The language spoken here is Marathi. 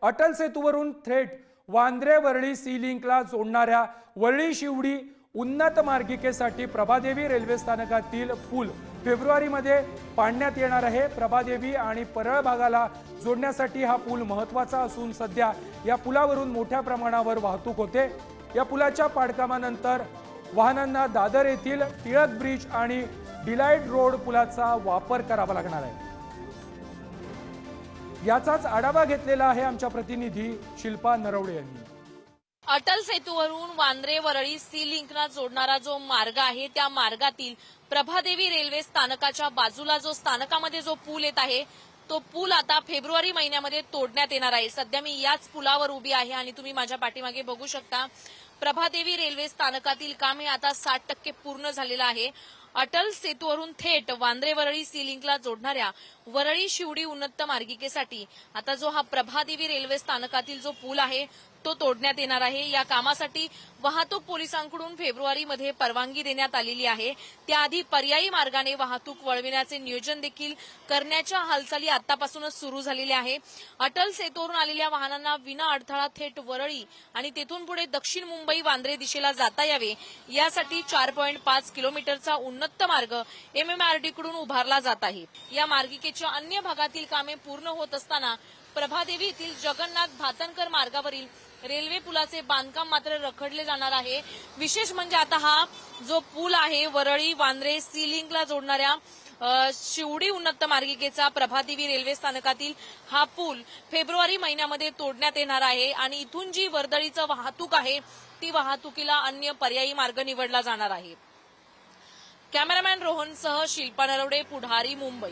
अटल सेतूवरून थेट वांद्रे वरळी सी लिंकला जोडणाऱ्या वरळी शिवडी उन्नत मार्गिकेसाठी प्रभादेवी रेल्वे स्थानकातील पूल फेब्रुवारीमध्ये पाडण्यात येणार आहे। प्रभादेवी आणि परळ भागाला जोडण्यासाठी हा पूल महत्त्वाचा असून सध्या या पुलावरून मोठ्या प्रमाणावर वाहतूक होते। या पुलाच्या पाडकामानंतर वाहनांना दादर येथील टिळक ब्रिज आणि डिलाइट रोड पुलाचा वापर करावा लागणार आहे। याचाच आढावा घेतलेला आहे आमच्या प्रतिनिधी शिल्पा नरवडे यांनी। अटल सेतूवरून वांद्रे वरळी सी लिंकला जोडणारा जो मार्ग आहे त्या मार्गातील प्रभादेवी रेल्वे स्थानकाच्या बाजूला जो स्थानकामध्ये जो पूल येत आहे तो पूल आता फेब्रुवारी महिन्यामध्ये तोडण्यात येणार आहे। सध्या मी याच पुलावर उभी आहे आणि तुम्ही माझ्या पाठीमागे बघू शकता प्रभादेवी रेल्वे स्थानकातील काम हे आता 60% पूर्ण झालेलं आहे। अटल सेतूवरून थेट वांद्रे वरळी सी लिंकला जोडणाऱ्या वरळी शिवडी उन्नत मार्गिकेसाठी आता जो हा प्रभादेवी रेल्वे स्थानकातील जो पूल आहे तो तोडण्यात येणार आहे। या कामासाठी वाहतूक पोलिसांकडून फेब्रुवारीमध्ये परवानगी देण्यात आलेली आहे। त्याआधी पर्यायी मार्गाने वाहतूक वळविण्याचे नियोजन देखील करण्याच्या हालचाली आतापासूनच सुरू झालेल्या आहे। अटल सेतूवरून आलेल्या वाहनांना विना अडथळा थेट वरळी आणि तेथून पुढे दक्षिण मुंबई वांद्रे दिशेला जाता यावे यासाठी 4.5 किलोमीटरचा उन्नत मार्ग MMRD कडून उभारला जात आहे। या मार्गिकेच्या अन्य भागातील कामे पूर्ण होत असताना प्रभादेवी येथील जगन्नाथ भातनकर मार्गावरील रेल्वे पुलाचे बांधकाम मात्र रखडले जाणार आहे। विशेष म्हणजे आता हा जो पूल आहे वरळी वांद्रे सी लिंकला जोडणाऱ्या शिवडी उन्नत मार्गिकेचा प्रभादेवी रेल्वे स्थानकातील हा पूल फेब्रुवारी महिन्यामध्ये तोडण्यात येणार आहे आणि इथून जी वर्दळीचं वाहतूक आहे ती वाहतुकीला अन्य पर्यायी मार्ग निवडला जाणार आहे। कॅमेरामॅन रोहनसह शिल्पा नरवडे, पुढारी, मुंबई।